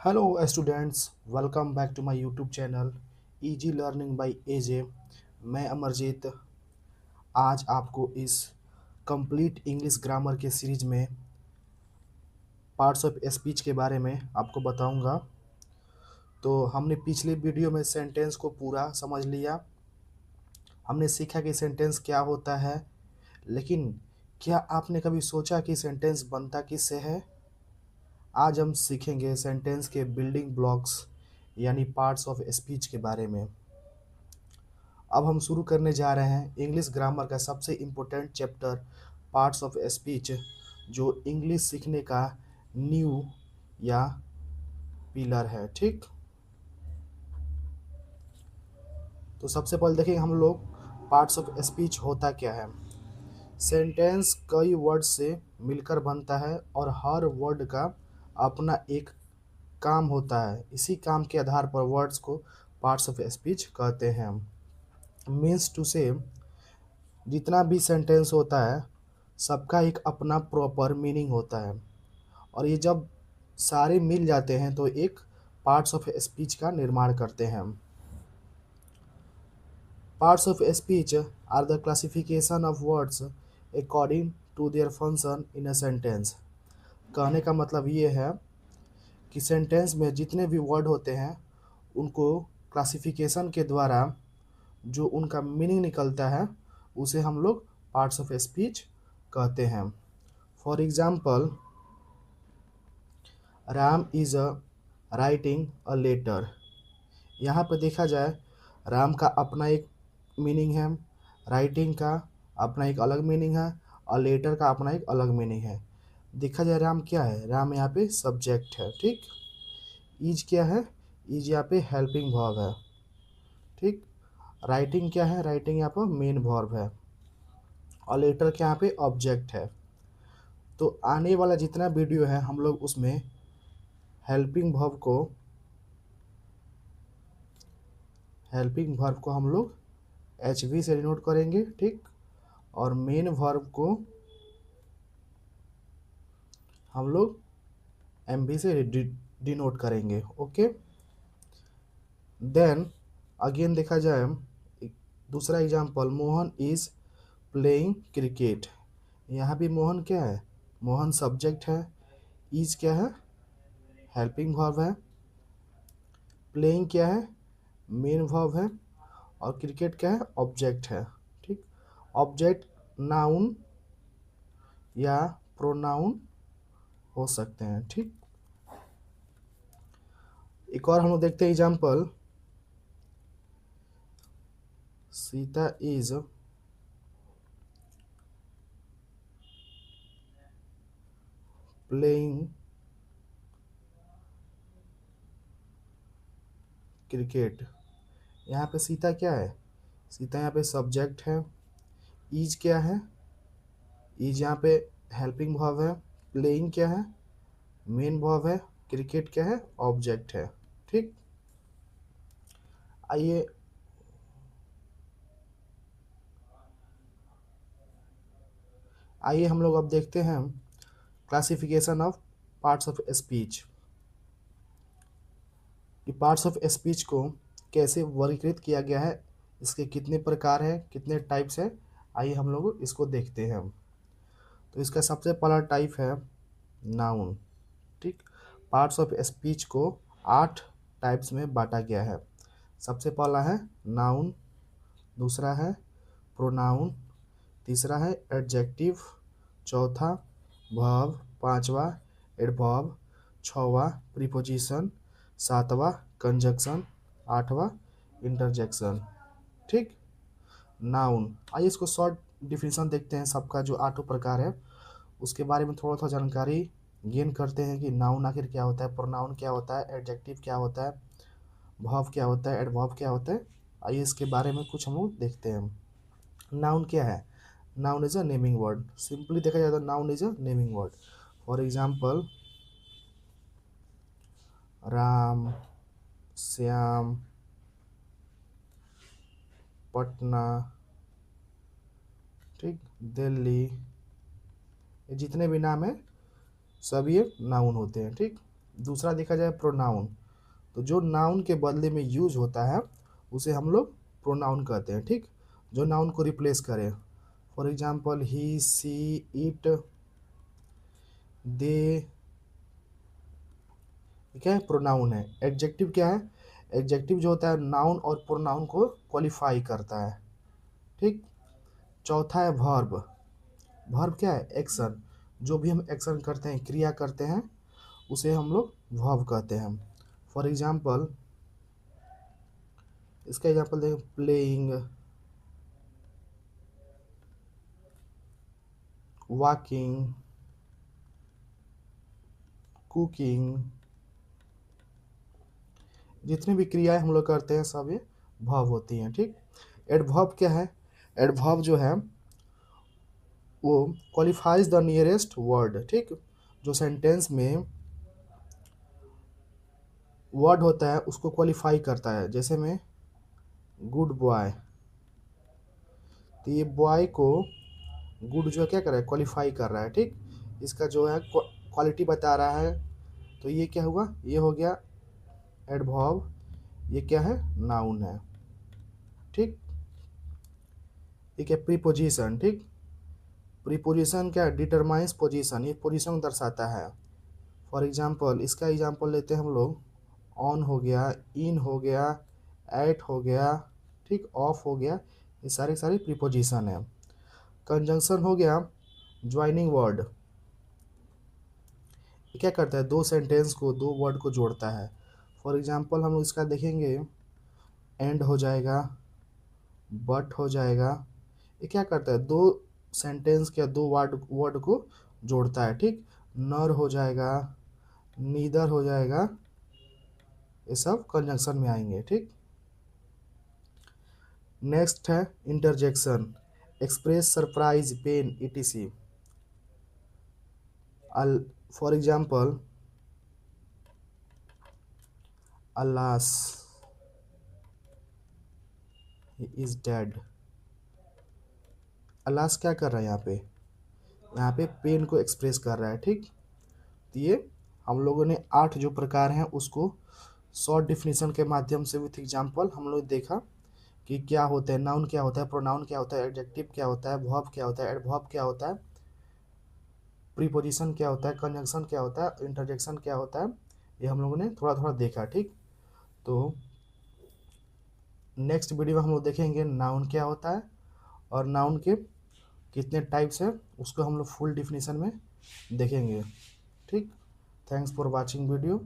Hello students, welcome back to my YouTube channel easy learning by AJ. मैं अमरजीत आज आपको इस कंप्लीट इंग्लिश ग्रामर के सीरीज में पार्ट्स ऑफ स्पीच के बारे में आपको बताऊंगा। तो हमने पिछले वीडियो में सेंटेंस को पूरा समझ लिया। हमने सीखा कि सेंटेंस क्या होता है, लेकिन क्या आपने कभी सोचा कि सेंटेंस बनता किससे है? आज हम सीखेंगे सेंटेंस के बिल्डिंग ब्लॉक्स यानी पार्ट्स ऑफ स्पीच के बारे में। अब हम शुरू करने जा रहे हैं इंग्लिश ग्रामर का सबसे important chapter parts of speech, जो इंग्लिश सीखने का न्यू या पिलर है। ठीक, तो सबसे पहले देखेंगे हम लोग पार्ट्स ऑफ स्पीच होता क्या है। सेंटेंस कई वर्ड से मिलकर बनता है और हर वर्ड का अपना एक काम होता है। इसी काम के आधार पर वर्ड्स को पार्ट्स ऑफ स्पीच कहते हैं। मीन्स टू से जितना भी सेंटेंस होता है सबका एक अपना प्रॉपर मीनिंग होता है, और ये जब सारे मिल जाते हैं तो एक पार्ट्स ऑफ स्पीच का निर्माण करते हैं। Parts of speech are the classification of words according to their function in a sentence. कहने का मतलब ये है कि सेंटेंस में जितने भी वर्ड होते हैं उनको क्लासिफिकेशन के द्वारा जो उनका मीनिंग निकलता है उसे हम लोग पार्ट्स ऑफ स्पीच कहते हैं। For example, Ram is a writing a letter. यहाँ पर देखा जाए राम का अपना एक मीनिंग है, राइटिंग का अपना एक अलग मीनिंग है, और लेटर का अपना एक अलग मीनिंग है। देखा जाए राम क्या है, राम यहाँ पे सब्जेक्ट है। ठीक, इज क्या है, इज यहाँ पे हेल्पिंग वर्ब है। ठीक, राइटिंग क्या है, राइटिंग यहाँ पर मेन वर्ब है, और लेटर क्या यहाँ पे ऑब्जेक्ट है। तो आने वाला जितना वीडियो है हम लोग उसमें हेल्पिंग वर्ब को हम लोग एच वी से डिनोट करेंगे। ठीक, और मेन वर्ब को हम लोग एम वी से डिनोट करेंगे। ओके, देन अगेन देखा जाए दूसरा example, Mohan is playing cricket. यहाँ भी मोहन क्या है, मोहन सब्जेक्ट है, इज क्या है, हेल्पिंग वर्ब है, प्लेइंग क्या है, मेन वर्ब है, और क्रिकेट क्या है, ऑब्जेक्ट है। ठीक, ऑब्जेक्ट नाउन या प्रोनाउन हो सकते हैं। ठीक, एक और हम लोग देखते हैं example, Sita is playing cricket. यहाँ पे सीता क्या है, सीता यहाँ पे सब्जेक्ट है, इज क्या है, इज यहाँ पे हेल्पिंग वर्ब है, प्लेइंग क्या है, मेन वर्ब है, क्रिकेट क्या है, ऑब्जेक्ट है। ठीक, आइए आइए हम लोग अब देखते हैं classification of parts of speech. कि पार्ट्स ऑफ स्पीच को कैसे वर्गीकृत किया गया है, इसके कितने प्रकार हैं, कितने टाइप्स हैं, आइए हम लोग इसको देखते हैं। तो इसका सबसे पहला टाइप है नाउन। ठीक, पार्ट्स ऑफ स्पीच को 8 टाइप्स में बांटा गया है। सबसे पहला है नाउन, दूसरा है प्रोनाउन, तीसरा है एडजेक्टिव, चौथा वर्ब, पांचवा एडवर्ब, छठवां प्रीपोजिशन, सातवां कंजक्शन, आठवां इंटरजेक्शन। ठीक, नाउन, आइए इसको शॉर्ट डिफिनीशन देखते हैं सबका, जो आठों प्रकार है उसके बारे में थोड़ा थोड़ा जानकारी गेन करते हैं कि नाउन आखिर क्या होता है, प्रोनाउन क्या होता है, एडजेक्टिव क्या होता है, वर्ब क्या होता है, एडवर्ब क्या होता है। आइए इसके बारे में कुछ हम लोग देखते हैं। नाउन क्या है, noun is a naming word. Simply देखा जाए तो noun is a naming word. For example, Ram, Shyam, Patna, ठीक, दिल्ली, ये जितने भी नाम है सब ये नाउन होते हैं। ठीक, दूसरा देखा जाए प्रोनाउन, तो जो नाउन के बदले में यूज होता है उसे हम लोग प्रोनाउन कहते हैं, ठीक, जो नाउन को रिप्लेस करें। For example he, she, it, they, क्या है, प्रोनाउन है। एडजेक्टिव क्या है? एडजेक्टिव जो होता है नाउन और प्रोनाउन को क्वालिफाई करता है, ठीक। चौथा है वर्ब। वर्ब क्या है? एक्शन। जो भी हम एक्शन करते हैं, क्रिया करते हैं, उसे हम लोग वर्ब कहते हैं। फॉर एग्जाम्पल, इसका एग्जाम्पल देखें, प्लेइंग, वॉकिंग, कुकिंग, जितनी भी क्रियाएं हम लोग करते हैं सब ये वर्ब होती हैं, ठीक। एडवर्ब क्या है? एडवर्ब जो है वो क्वालिफाइज द नियरेस्ट वर्ड, ठीक। जो सेंटेंस में वर्ड होता है उसको क्वालिफाई करता है। जैसे में गुड बॉय, तो ये बॉय को गुड जो है क्या कर रहा है? क्वालिफाई कर रहा है, ठीक। इसका जो है क्वालिटी बता रहा है, तो ये क्या हुआ? ये हो गया एडवर्ब। ये क्या है? नाउन है, ठीक। ये क्या? प्रीपोजिशन, ठीक। प्रीपोजिशन क्या है? डिटरमाइंस पोजीशन, ये पोजीशन दर्शाता है। फॉर एग्जांपल, इसका एग्जांपल लेते हैं हम लोग, ऑन हो गया, इन हो गया, एट हो गया, ठीक, ऑफ हो गया, ये सारे सारे प्रीपोजिशन है। कंजंक्शन हो गया ज्वाइनिंग वर्ड, ये क्या करता है? दो सेंटेंस को, दो वर्ड को जोड़ता है। फॉर एग्जांपल हम इसका देखेंगे, एंड हो जाएगा, बट हो जाएगा, ये क्या करता है? दो सेंटेंस के दो वर्ड वर्ड को जोड़ता है, ठीक। नर हो जाएगा, नीदर हो जाएगा, ये सब कंजंक्शन में आएंगे, ठीक। नेक्स्ट है interjection, express surprise, pain, etc। All for example, alas he is dead. Alas क्या कर रहा है यहाँ पे? यहाँ पे पेन को एक्सप्रेस कर रहा है, ठीक। तो ये हम लोगों ने 8 जो प्रकार हैं उसको शॉर्ट डिफिनीशन के माध्यम से विथ एग्जांपल हम लोग देखा कि क्या होता है, नाउन क्या होता है, प्रोनाउन क्या होता है, एडजेक्टिव क्या होता है, वर्ब क्या होता है, एडवर्ब क्या होता है, प्रीपोजिशन क्या होता है, कंजंक्शन क्या होता है, इंटरजेक्शन क्या होता है, ये हम लोगों ने थोड़ा थोड़ा देखा, ठीक। तो नेक्स्ट वीडियो में हम लोग देखेंगे नाउन क्या होता है और नाउन के कितने टाइप्स हैं, उसको हम लोग फुल डिफिनीशन में देखेंगे, ठीक। Thanks for watching video.